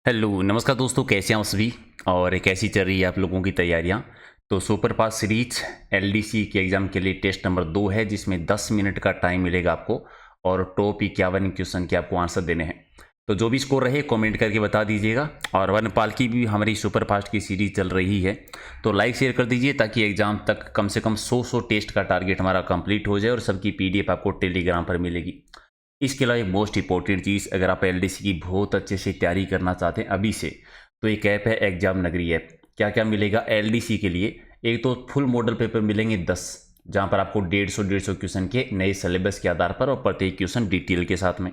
Hello नमस्कार दोस्तों, कैसे हैं आप सभी और कैसी चल रही है आप लोगों की तैयारियां। तो सुपर पास सीरीज एलडीसी के एग्ज़ाम के लिए टेस्ट नंबर 2 है, जिसमें 10 मिनट का टाइम मिलेगा आपको और टॉप 51 क्वेश्चन के आपको आंसर देने हैं। तो जो भी स्कोर रहे कमेंट करके बता दीजिएगा। और वनपाल की भी हमारी सुपर फास्ट की सीरीज चल रही है, तो लाइक शेयर कर दीजिए ताकि एग्जाम तक कम से कम 100 टेस्ट का टारगेट हमारा कंप्लीट हो जाए और सबकी पीडीएफ आपको टेलीग्राम पर मिलेगी। इसके अलावा एक मोस्ट इंपॉर्टेंट चीज़, अगर आप एलडीसी की बहुत अच्छे से तैयारी करना चाहते हैं अभी से, तो एक ऐप है एग्जाम नगरी ऐप। क्या क्या मिलेगा एलडीसी के लिए? एक तो फुल मॉडल पेपर मिलेंगे 10, जहां पर आपको 150 क्वेश्चन के नए सिलेबस के आधार पर और प्रत्येक क्वेश्चन डिटेल के साथ में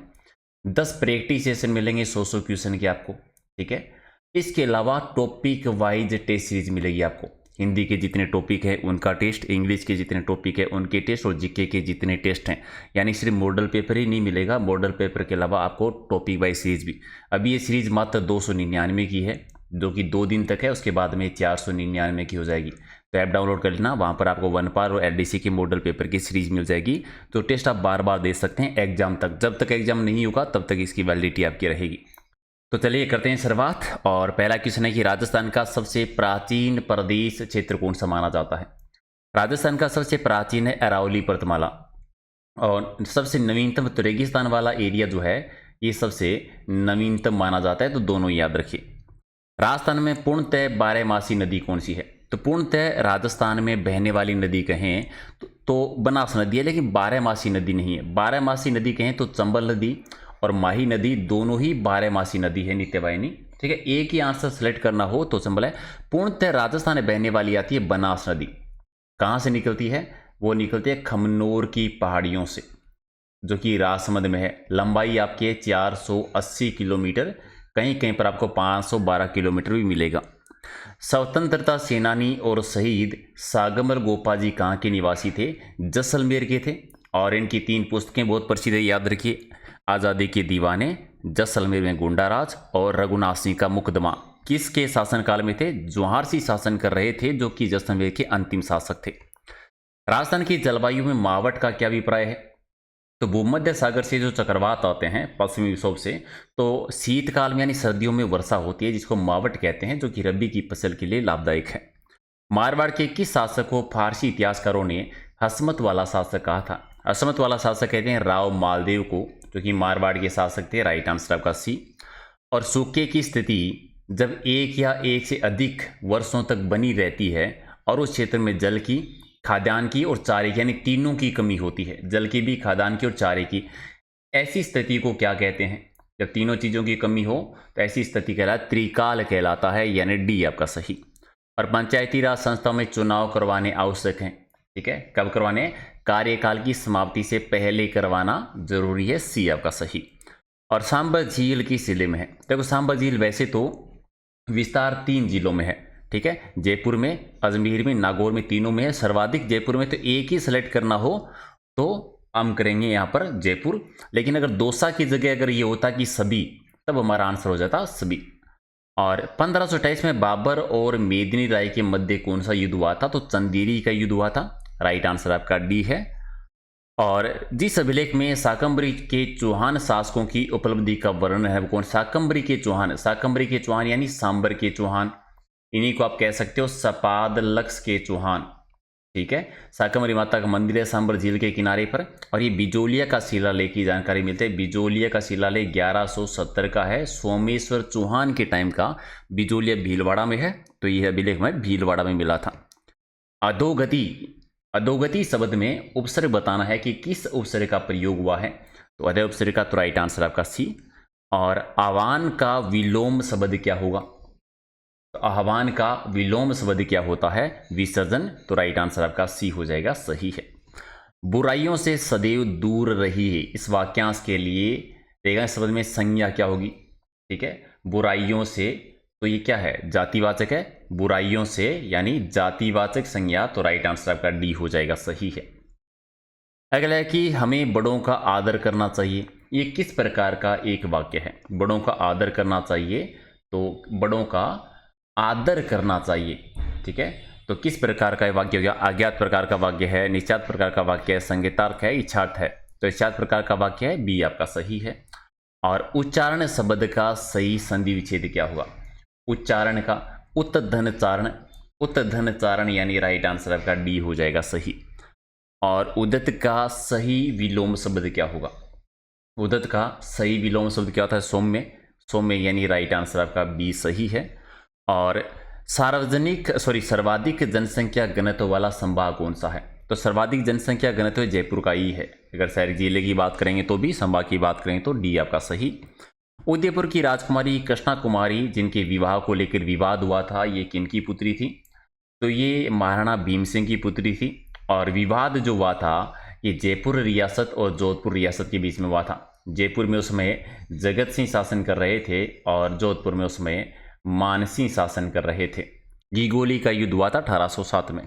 10 प्रैक्टिस सेशन मिलेंगे 100 क्वेश्चन के आपको। ठीक है, इसके अलावा टॉपिक वाइज टेस्ट सीरीज मिलेगी आपको। हिंदी के जितने टॉपिक है उनका टेस्ट, इंग्लिश के जितने टॉपिक है उनके टेस्ट और जीके के जितने टेस्ट हैं। यानी सिर्फ मॉडल पेपर ही नहीं मिलेगा, मॉडल पेपर के अलावा आपको टॉपिक वाइज सीरीज भी। अभी ये सीरीज मात्र 299 की है, जो कि 2 दिन तक है, उसके बाद में 499 की हो जाएगी। तो ऐप डाउनलोड कर लेना, वहाँ पर आपको वन पार और एलडीसी के मॉडल पेपर की सीरीज मिल जाएगी। तो टेस्ट आप बार बार दे सकते हैं एग्जाम तक, जब तक एग्जाम नहीं होगा तब तक इसकी वैलिडिटी आपकी रहेगी। तो चलिए करते हैं शुरुआत। और पहला क्वेश्चन है कि राजस्थान का सबसे प्राचीन प्रदेश क्षेत्र कौन सा माना जाता है? राजस्थान का सबसे प्राचीन है अरावली पर्वतमाला, और सबसे नवीनतम तो रेगिस्तान वाला एरिया जो है ये सबसे नवीनतम माना जाता है, तो दोनों याद रखिए। राजस्थान में पूर्णतः बारहमासी नदी कौन सी है? तो पूर्णतः राजस्थान में बहने वाली नदी कहें तो बनास नदी है, लेकिन बारहमासी नदी नहीं है। बारहमासी नदी कहें तो चंबल नदी और माही नदी दोनों ही बारहमासी नदी है नित्यवाहिनी। ठीक है, एक ही आंसर सेलेक्ट करना हो तो चंबल है। पूर्णतः राजस्थान में बहने वाली आती है बनास नदी। कहाँ से निकलती है? वो निकलती है खमनोर की पहाड़ियों से, जो कि राजसमंद में है। लंबाई आपके 480 किलोमीटर, कहीं कहीं पर आपको 512 किलोमीटर भी मिलेगा। स्वतंत्रता सेनानी और शहीद सागमर गोपाजी कहाँ के निवासी थे? जैसलमेर के थे। और इनकी 3 पुस्तकें बहुत प्रसिद्ध है, याद रखिए। आज़ादी के दीवाने, जैसलमेर में गुंडाराज और रघुनाथ सिंह का मुकदमा किसके शासनकाल में थे? जवाहर सिंह शासन कर रहे थे, जो कि जैसलमेर के अंतिम शासक थे। राजस्थान की जलवायु में मावट का क्या अभिप्राय है? तो भूमध्य सागर से जो चक्रवात आते हैं पश्चिमी विक्षोभ से, तो शीतकाल में यानी सर्दियों में वर्षा होती है, जिसको मावट कहते हैं, जो कि रबी की फसल के लिए लाभदायक है। मारवाड़ के किस शासक को फारसी इतिहासकारों ने हसमत वाला शासक कहा था? हसमत वाला शासक कहते हैं राव मालदेव को, जो कि मारवाड़ के शासक थे। राइट आंसर आपका सी। और सूखे की स्थिति जब एक या एक से अधिक वर्षों तक बनी रहती है और उस क्षेत्र में जल की, खाद्यान्न की और चारे की, यानी तीनों की कमी होती है, जल की भी, खाद्यान्न की और चारे की, ऐसी स्थिति को क्या कहते हैं? जब तीनों चीज़ों की कमी हो तो ऐसी स्थिति कहलाता त्रिकाल कहलाता है, यानी डी आपका सही। और पंचायती राज संस्थाओं में चुनाव करवाने आवश्यक हैं। ठीक है, कब करवाने? कार्यकाल की समाप्ति से पहले करवाना जरूरी है, सी आपका सही। और सांबर झील किस जिले में है? देखो सांबर झील वैसे तो विस्तार 3 जिलों में है। ठीक है, जयपुर में, अजमेर में, नागौर में, तीनों में है। सर्वाधिक जयपुर में, तो एक ही सेलेक्ट करना हो तो हम करेंगे यहाँ पर जयपुर। लेकिन अगर दौसा की जगह अगर ये होता कि सभी, तब हमारा आंसर हो जाता सभी। और 1528 में बाबर और मेदिनी राय के मध्य कौन सा युद्ध हुआ था? तो चंदेरी का युद्ध हुआ था। राइट आंसर आपका डी है। और जिस अभिलेख में शाकंभरी के चौहान शासकों की उपलब्धि का वर्णन है वो कौन? शाकंभरी के चौहान, शाकंभरी के चौहान यानी सांबर के चौहान, इन्हीं को आप कह सकते हो सपाद लक्ष्य के चौहान। ठीक है, शाकंभरी माता का मंदिर है सांबर झील के किनारे पर। और ये बिजोलिया का शिलालेख की जानकारी मिलती है। बिजोलिया का शिलालेख 1170 का है, सोमेश्वर चौहान के टाइम का। बिजोलिया भीलवाड़ा में है, तो यह अभिलेख में भीलवाड़ा में मिला था। अधोगति, अधोगति शब्द में उपसर्ग बताना है कि किस उपसर्ग का प्रयोग हुआ है? तो अधे उपसर्ग का, तो राइट आंसर आपका सी। और आह्वान का विलोम शब्द क्या होगा? तो आह्वान का विलोम शब्द क्या होता है? विसर्जन। तो राइट आंसर आपका सी हो जाएगा, सही है। बुराइयों से सदैव दूर रहिए, इस वाक्यांश के लिए रहेगा शब्द में संज्ञा क्या होगी? ठीक है, बुराइयों से, तो ये क्या है? जातिवाचक है। बुराइयों से यानी जातिवाचक संज्ञा, तो राइट आंसर आपका डी हो जाएगा, सही है। अगला है कि हमें बड़ों का आदर करना चाहिए, ये किस प्रकार का एक वाक्य है? बड़ों का आदर करना चाहिए, तो बड़ों का आदर करना चाहिए। ठीक है, तो किस प्रकार का वाक्य हो गया? अज्ञात प्रकार का वाक्य है, निश्चात प्रकार का वाक्य है, संकेतार्थ है, इच्छार्थ है। तो इच्छार्थ प्रकार का वाक्य है, बी आपका सही है। और उच्चारण शब्द का सही संधि विच्छेद क्या होगा? उच्चारण का उत्धनचारण, उत्धनचारण यानी राइट आंसर आपका डी हो जाएगा सही। और उदत का सही विलोम शब्द क्या होगा? उदत का सही विलोम शब्द क्या होता है? सौम्य, सौम्य यानी राइट आंसर आपका बी सही है। और सर्वाधिक जनसंख्या घनत्व वाला संभाग कौन सा है? तो सर्वाधिक जनसंख्या घनत्व जयपुर का ही है। अगर शहरी जिले की बात करेंगे तो भी, संभाग की बात करेंगे तो डी आपका सही। उदयपुर की राजकुमारी कृष्णा कुमारी जिनके विवाह को लेकर विवाद हुआ था, ये किनकी पुत्री थी? तो ये महाराणा भीम सिंह की पुत्री थी। और विवाद जो हुआ था ये जयपुर रियासत और जोधपुर रियासत के बीच में हुआ था। जयपुर में उसमें जगत सिंह शासन कर रहे थे और जोधपुर में उसमें मानसिंह शासन कर रहे थे। गीगोली का युद्ध हुआ था 1807 में।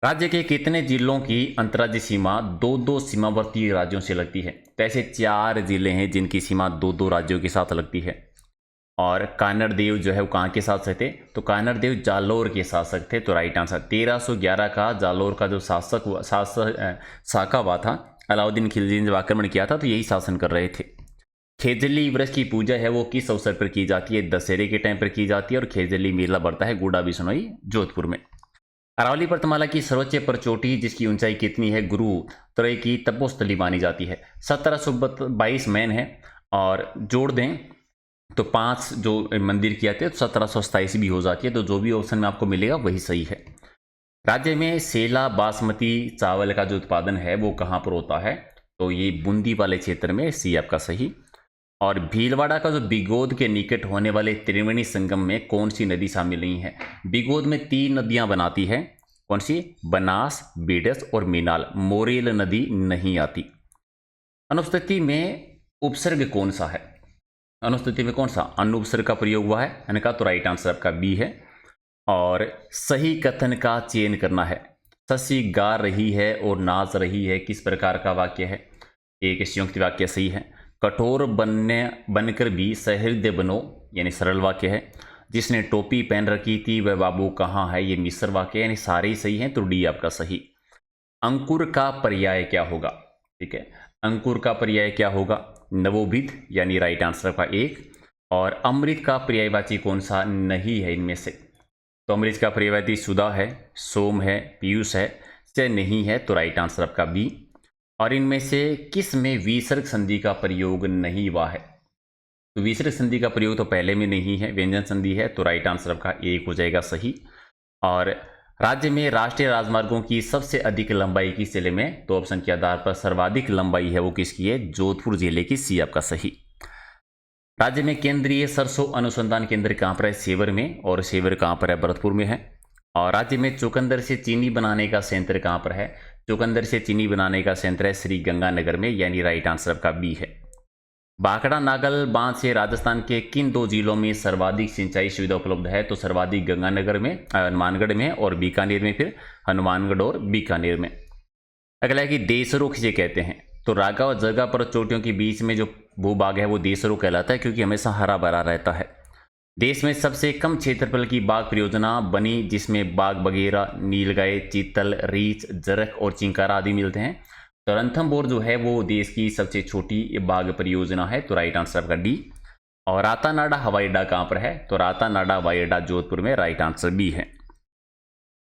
राज्य के कितने जिलों की अंतर्राज्यीय सीमा दो दो सीमावर्ती राज्यों से लगती है? तो ऐसे 4 जिले हैं जिनकी सीमा दो दो राज्यों के साथ लगती है। और कानड़ देव जो है वो कहाँ के शासक थे? तो कानड़ देव जालोर के शासक थे। तो राइट आंसर 1311 का जालोर का जो शाखा हुआ था, अलाउद्दीन खिलजी ने जब आक्रमण किया था तो यही शासन कर रहे थे। खेजली वृक्ष की पूजा है वो किस अवसर पर की जाती है? दशहरे के टाइम पर की जाती है और खेजली मेला बढ़ता है गुड़ा बिश्नोई जोधपुर में। अरावली पर्वतमाला की सर्वोच्च परचोटी जिसकी ऊंचाई कितनी है? गुरु त्रय की तपोस्थली मानी जाती है। 1722 मैन है और जोड़ दें तो 5 जो मंदिर किए थे तो 1727 भी हो जाती है। तो जो भी ऑप्शन में आपको मिलेगा वही सही है। राज्य में सेला बासमती चावल का जो उत्पादन है वो कहाँ पर होता है? तो ये बूंदी वाले क्षेत्र में, सी आपका सही। और भीलवाड़ा का जो बिगोद के निकट होने वाले त्रिवेणी संगम में कौन सी नदी शामिल नहीं है? बिगोद में 3 नदियां बनाती है। कौन सी? बनास, बेडस और मीनाल। मोरेल नदी नहीं आती। अनुपस्थिति में उपसर्ग कौन सा है? अनुपस्थिति में कौन सा अनुपसर्ग का प्रयोग हुआ है? इनका तो राइट आंसर आपका बी है। और सही कथन का चयन करना है। शशि गा रही है और नाच रही है किस प्रकार का वाक्य है? एक संयुक्त वाक्य सही है। कठोर बनकर भी सहृदय बनो यानी सरल वाक्य है। जिसने टोपी पहन रखी थी वह बाबू कहाँ है? ये मिश्र वाक्य यानी सारे ही सही हैं। तो डी आपका सही। अंकुर का पर्याय क्या होगा? ठीक है, अंकुर का पर्याय क्या होगा? नवोभित यानी राइट आंसर का 1। और अमृत का पर्यायवाची कौन सा नहीं है इनमें से? तो अमृत का पर्यायवाची सुधा है, सोम है, पीयूष है, से नहीं है। तो राइट आंसर आपका बी। और इनमें से किस में विसर्ग संधि का प्रयोग नहीं हुआ है? तो विसर्ग संधि का प्रयोग तो पहले में नहीं है, व्यंजन संधि है। तो राइट आंसर आपका 1 हो जाएगा सही। और राज्य में राष्ट्रीय राजमार्गों की सबसे अधिक लंबाई किस जिले में? तो ऑप्शन के आधार पर सर्वाधिक लंबाई है वो किसकी है? जोधपुर जिले की, सी आपका सही। राज्य में केंद्रीय सरसों अनुसंधान केंद्र कहाँ पर है? सेवर में। और सेवर कहाँ पर है? भरतपुर में है। और राज्य में चुकंदर से चीनी बनाने का संयंत्र कहाँ पर है? चुकंदर से चीनी बनाने का संयंत्र है श्री गंगानगर में, यानी राइट आंसर आपका बी है। भाखड़ा नागल बांध से राजस्थान के किन 2 जिलों में सर्वाधिक सिंचाई सुविधा उपलब्ध है? तो सर्वाधिक गंगानगर में, हनुमानगढ़ में और बीकानेर में। फिर हनुमानगढ़ और बीकानेर में। अगला है कि देशरो किसे कहते हैं? तो रागा और जगह पर चोटियों के बीच में जो भूभाग है वो देशरो कहलाता है क्योंकि हमेशा हरा भरा रहता है। देश में सबसे कम क्षेत्रफल की बाघ परियोजना बनी जिसमें बाघ बगेरा, नीलगाय, चीतल, रीछ, जरख और चिंकारा आदि मिलते हैं। तो रणथंभौर जो है वो देश की सबसे छोटी बाघ परियोजना है। तो राइट आंसर आपका डी। और रातानाडा हवाई अड्डा कहाँ पर है? तो रातानाडा हवाई अड्डा जोधपुर में, राइट आंसर बी है।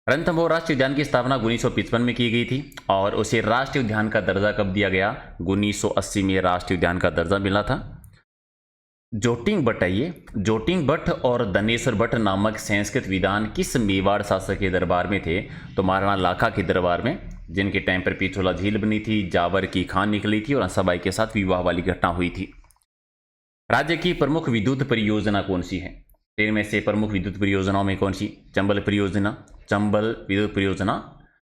रणथंभौर राष्ट्रीय उद्यान की स्थापना 1955 में की गई थी और उसे राष्ट्रीय उद्यान का दर्जा कब दिया गया? 1980 में राष्ट्रीय उद्यान का दर्जा मिला था। जोटिंग भट्ट है ये। जोटिंग भट्ट और धनेश्वर भट्ट नामक संस्कृत विद्वान किस मेवाड़ शासक के दरबार में थे? तो महाराणा लाखा के दरबार में, जिनके टाइम पर पिछोला झील बनी थी, जावर की खान निकली थी और हंसाबाई के साथ विवाह वाली घटना हुई थी। राज्य की प्रमुख विद्युत परियोजना कौन सी है? इनमें से प्रमुख विद्युत परियोजनाओं में कौन सी? चंबल परियोजना, चंबल विद्युत परियोजना।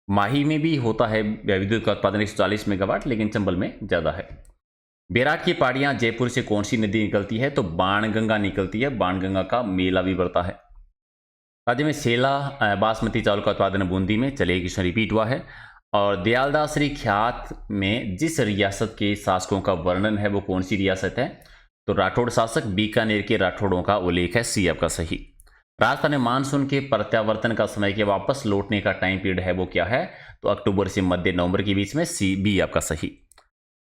माही में भी होता है विद्युत का उत्पादन 140 मेगावाट, लेकिन चंबल में ज़्यादा है। बैराग की पहाड़ियाँ जयपुर से कौन सी नदी निकलती है? तो बाणगंगा निकलती है। बाणगंगा का मेला भी बढ़ता है। राज्य में सेला बासमती चावल का उत्पादन बूंदी में, चलिए क्वेश्चन रिपीट हुआ है। और दयालदास श्री ख्यात में जिस रियासत के शासकों का वर्णन है वो कौन सी रियासत है? तो राठौड़ शासक, बीकानेर के राठौड़ों का उल्लेख है, सी आपका सही। राजस्थान में मानसून के प्रत्यावर्तन का समय के वापस लौटने का टाइम पीरियड है वो क्या है? तो अक्टूबर से मध्य नवंबर के बीच में, सी बी आपका सही।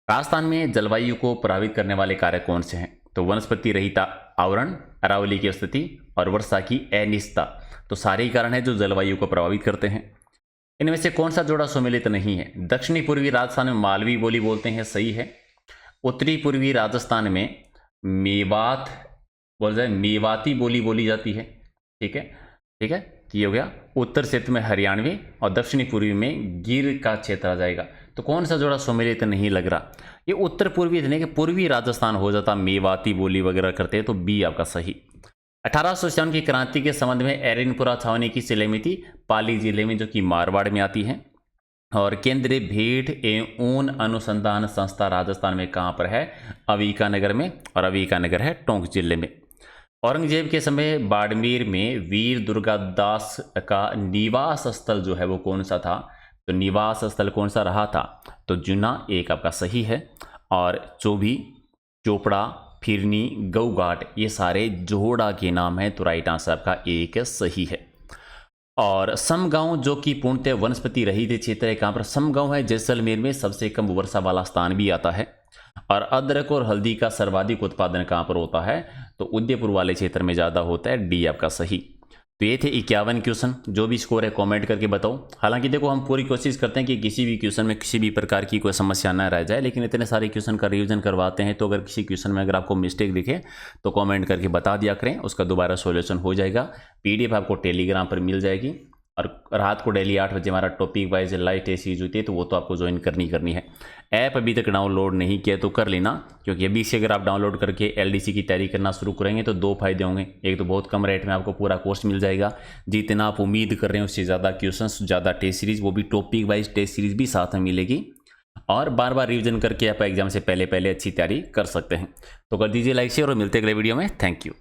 राजस्थान में जलवायु को प्रभावित करने वाले कारक कौन से हैं? तो वनस्पति रहित आवरण, अरावली की स्थिति और वर्षा की अनिश्चितता। तो सारे ही कारण हैं जो जलवायु को प्रभावित करते हैं। इनमें से कौन सा जोड़ा सुमेलित नहीं है? दक्षिणी पूर्वी राजस्थान में मालवी बोली बोलते हैं, सही है। उत्तरी पूर्वी राजस्थान में मेवात बोल जाए मेवाती बोली बोली जाती है। ठीक है, ठीक है, ये हो गया। उत्तर क्षेत्र में हरियाणवी और दक्षिणी पूर्वी में गिर का क्षेत्र आ जाएगा। तो कौन सा जोड़ा सुमेलित नहीं लग रहा? ये उत्तर पूर्वी यानी कि पूर्वी राजस्थान हो जाता, मेवाती बोली वगैरह करते हैं, तो बी आपका सही। 1857 की क्रांति के संबंध में एरिनपुरा छावनी की सलामती पाली जिले में जो कि मारवाड़ में आती है। और केंद्रीय भेड़ एवं ऊन अनुसंधान संस्था राजस्थान में कहाँ पर है? अविका नगर में, और अविका नगर है टोंक जिले में। औरंगजेब के समय बाड़मेर में वीर दुर्गादास का निवास स्थल जो है वो कौन सा था? तो निवास स्थल कौन सा रहा था? तो जुना, एक आपका सही है। और चोभी, चोपड़ा, फिरनी, गऊघाट, ये सारे जोड़ा के नाम है, तो राइट आंसर आपका एक सही है। और समगांव जो कि पूर्णतः वनस्पति रहित क्षेत्र है, कहाँ पर? समगांव है जैसलमेर में, सबसे कम वर्षा वाला स्थान भी आता है। और अदरक और हल्दी का सर्वाधिक उत्पादन कहाँ पर होता है? तो उदयपुर वाले क्षेत्र में ज़्यादा होता है, डी आपका सही। तो ये थे 51 क्वेश्चन। जो भी स्कोर है कमेंट करके बताओ। हालांकि देखो, हम पूरी कोशिश करते हैं कि किसी भी क्वेश्चन में किसी भी प्रकार की कोई समस्या ना रह जाए, लेकिन इतने सारे क्वेश्चन का रिवीजन करवाते हैं, तो अगर किसी क्वेश्चन में अगर आपको मिस्टेक दिखे तो कमेंट करके बता दिया करें, उसका दोबारा सॉल्यूशन हो जाएगा। पीडीएफ आपको टेलीग्राम पर मिल जाएगी। और रात को डेली 8 बजे हमारा topic wise live test series होती है, तो वो तो आपको ज्वाइन करनी है। ऐप अभी तक डाउनलोड नहीं किया तो कर लेना, क्योंकि अभी से अगर आप डाउनलोड करके एलडीसी की तैयारी करना शुरू करेंगे तो दो फायदे होंगे। एक तो बहुत कम रेट में आपको पूरा कोर्स मिल जाएगा, जितना आप उम्मीद कर रहे हैं उससे ज़्यादा क्वेश्चंस, ज़्यादा टेस्ट सीरीज, वो भी टॉपिक वाइज टेस्ट सीरीज भी साथ में मिलेगी। और बार बार रिविजन करके आप एग्जाम से पहले अच्छी तैयारी कर सकते हैं। तो कर दीजिए लाइक शेयर और मिलते अगले वीडियो में। Thank you.